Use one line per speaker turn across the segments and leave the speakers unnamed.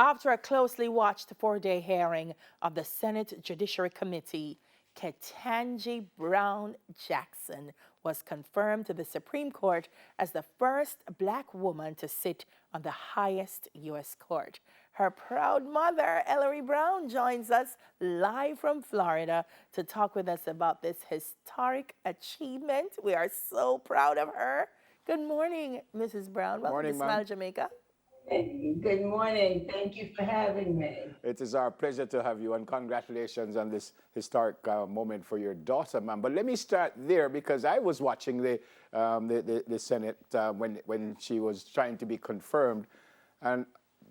After a closely watched four-day hearing of the Senate Judiciary Committee, Ketanji Brown Jackson was confirmed to the Supreme Court as the first Black woman to sit on the highest U.S. court. Her proud mother, Ellery Brown, joins us live from Florida to talk with us about this historic achievement. We are so proud of her. Good morning, Mrs. Brown. Welcome
Morning,
to
ma'am.
Smile Jamaica.
Good morning. Thank you for having me.
It is our pleasure to have you, and congratulations on this historic moment for your daughter, ma'am. But let me start there, because I was watching the Senate when she was trying to be confirmed, and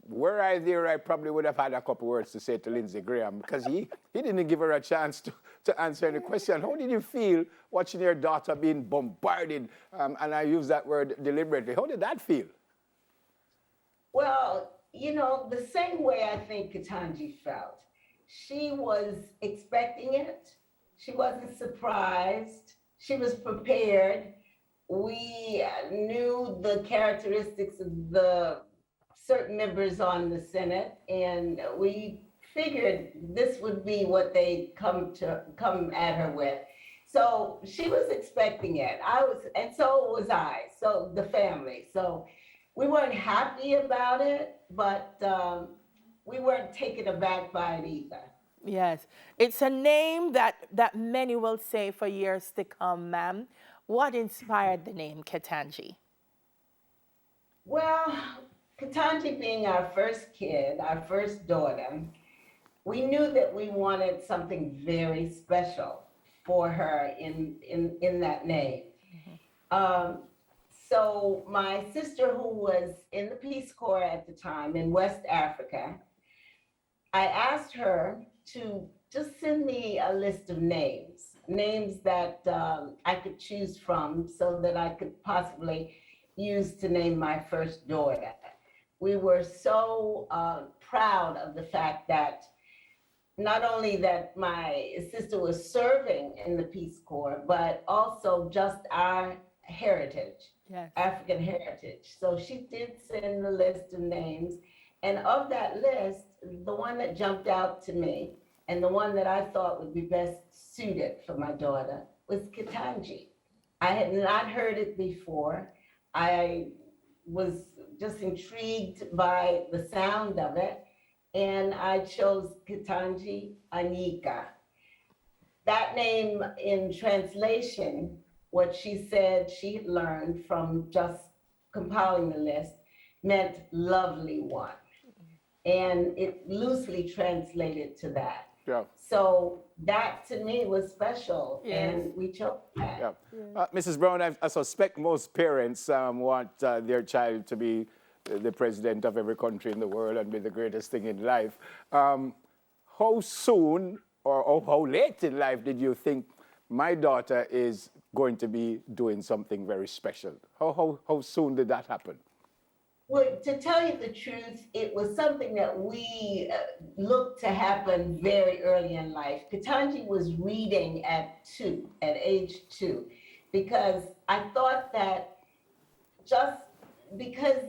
were I there, I probably would have had a couple words to say to Lindsey Graham, because he didn't give her a chance to answer any question. How did you feel watching your daughter being bombarded? And I use that word deliberately. How did that feel?
Well, you know, the same way I think Ketanji felt. She was expecting it. She wasn't surprised. She was prepared. We knew the characteristics of the certain members on the Senate, and we figured this would be what they come at her with. So she was expecting it. And so was I. So the family. So we weren't happy about it, but we weren't taken aback by it either.
Yes, it's a name that many will say for years to come, ma'am. What inspired the name Ketanji?
Well, Ketanji being our first kid, our first daughter, we knew that we wanted something very special for her in that name. So my sister, who was in the Peace Corps at the time in West Africa, I asked her to just send me a list of names that I could choose from so that I could possibly use to name my first daughter. We were so proud of the fact that not only that my sister was serving in the Peace Corps, but also just our heritage. Yes. African heritage. So she did send the list of names. And of that list, the one that jumped out to me and the one that I thought would be best suited for my daughter was Ketanji. I had not heard it before. I was just intrigued by the sound of it. And I chose Ketanji Anika. That name in translation, what she said she had learned from just compiling the list, meant lovely one. And it loosely translated to that.
Yeah.
So that to me was special,
Yes.
and we chose that.
Yeah. Mrs. Brown, I suspect most parents want their child to be the president of every country in the world and be the greatest thing in life. How soon or how late in life did you think my daughter is going to be doing something very special? How soon did that happen?
Well, to tell you the truth, it was something that we looked to happen very early in life. Ketanji was reading at age 2, because I thought that just because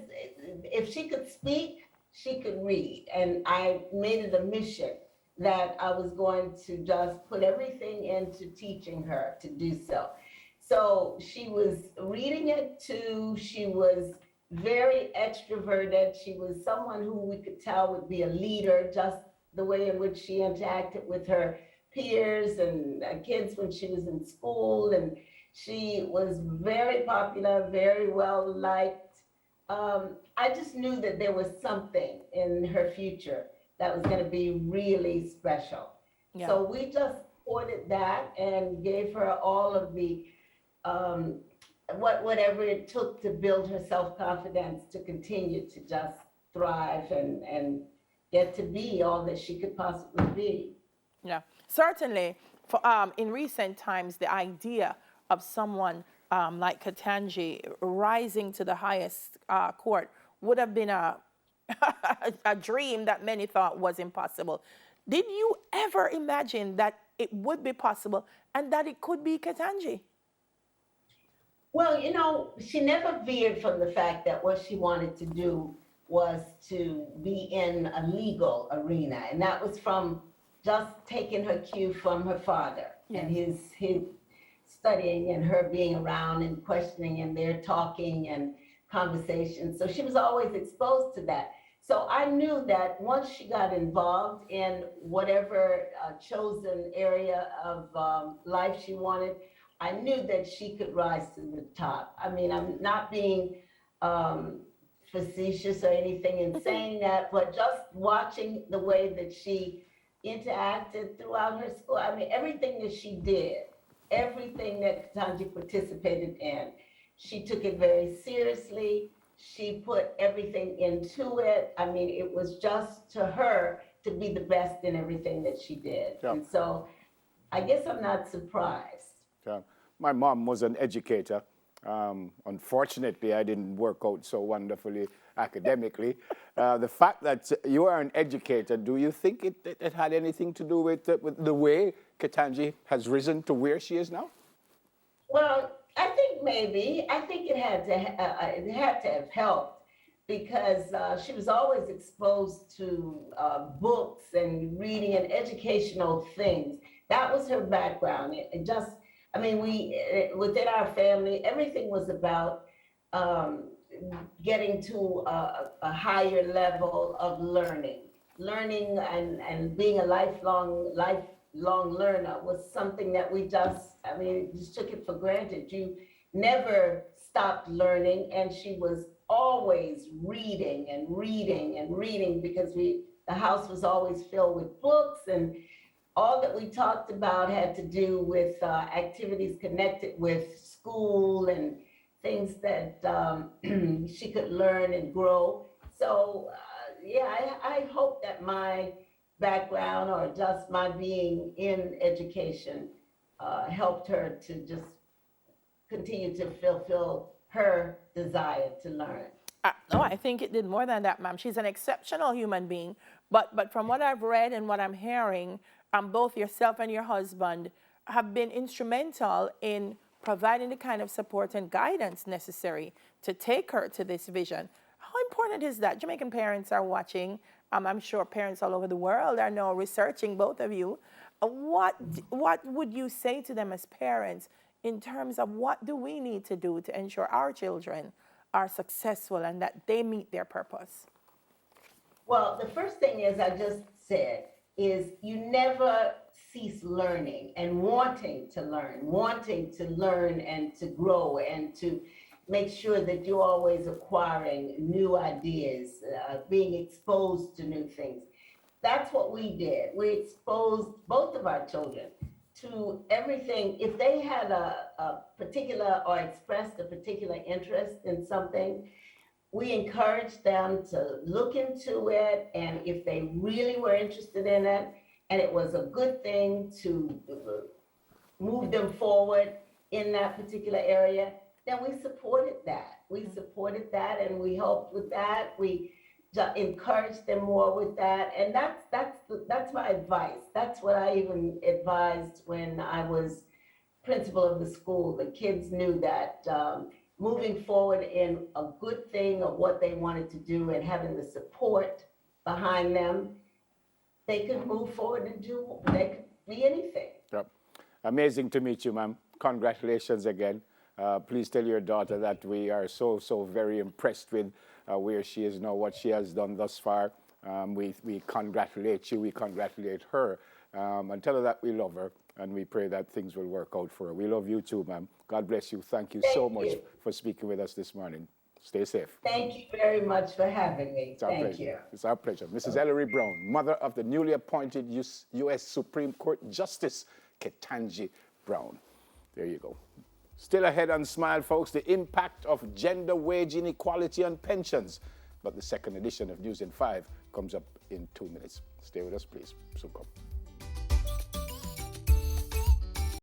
if she could speak, she could read. And I made it a mission that I was going to just put everything into teaching her to do so. So she was reading at 2. She was very extroverted. She was someone who we could tell would be a leader, just the way in which she interacted with her peers and kids when she was in school. And she was very popular, very well liked. I just knew that there was something in her future that was going to be really special. Yeah. So we just supported that and gave her all of the whatever it took to build her self-confidence to continue to just thrive and get to be all that she could possibly be.
Yeah, certainly. For in recent times, the idea of someone like Ketanji rising to the highest court would have been a dream that many thought was impossible. Did you ever imagine that it would be possible and that it could be Ketanji?
Well, you know, she never veered from the fact that what she wanted to do was to be in a legal arena. And that was from just taking her cue from her father and his studying and her being around and questioning and their talking and conversations. So she was always exposed to that. So I knew that once she got involved in whatever chosen area of life she wanted, I knew that she could rise to the top. I mean, I'm not being facetious or anything in saying that, but just watching the way that she interacted throughout her school. I mean, everything that she did, everything that Ketanji participated in, she took it very seriously. She put everything into it. I mean, it was just to her to be the best in everything that she did.
Yeah.
And so I guess I'm not surprised.
Yeah. My mom was an educator. Unfortunately, I didn't work out so wonderfully academically. The fact that you are an educator, do you think it had anything to do with the way Ketanji has risen to where she is now?
Well, I think maybe. I think it had to have helped because she was always exposed to books and reading and educational things. That was her background. It just, I mean, within our family, everything was about getting to a higher level of learning and being a lifelong learner was something that we just, I mean, just took it for granted. You never stopped learning, and she was always reading and reading and reading because the house was always filled with books, and all that we talked about had to do with activities connected with school and things that she could learn and grow. So I hope that my background or just my being in education helped her to just continue to fulfill her desire to learn.
No, I think it did more than that, ma'am. She's an exceptional human being. But from what I've read and what I'm hearing, both yourself and your husband have been instrumental in providing the kind of support and guidance necessary to take her to this vision. How important is that? Jamaican parents are watching. I'm sure parents all over the world are now researching both of you. What would you say to them as parents in terms of what do we need to do to ensure our children are successful and that they meet their purpose?
Well, the first thing is I just said is you never cease learning and wanting to learn and to grow and to make sure that you're always acquiring new ideas, being exposed to new things. That's what we did. We exposed both of our children to everything. If they had a particular or expressed a particular interest in something, we encouraged them to look into it. And if they really were interested in it, and it was a good thing to move them forward in that particular area, then we supported that. We supported that and we helped with that. We encouraged them more with that. And that's my advice. That's what I even advised when I was principal of the school. The kids knew that moving forward in a good thing of what they wanted to do and having the support behind them, they could move forward and they could be anything.
Yep. Amazing to meet you, ma'am. Congratulations again. Please tell your daughter that we are so very impressed with where she is now, what she has done thus far. We congratulate you, we congratulate her, and tell her that we love her, and we pray that things will work out for her. We love you too, ma'am. God bless you. Thank you so much for speaking with us this morning. Stay safe.
Thank you very much for having me.
Thank you. It's our pleasure. Mrs. Ellery Brown, mother of the newly appointed U.S. Supreme Court Justice Ketanji Brown. There you go. Still ahead on Smile, folks, the impact of gender wage inequality on pensions. But the second edition of News in 5 comes up in 2 minutes. Stay with us, please. Soon come.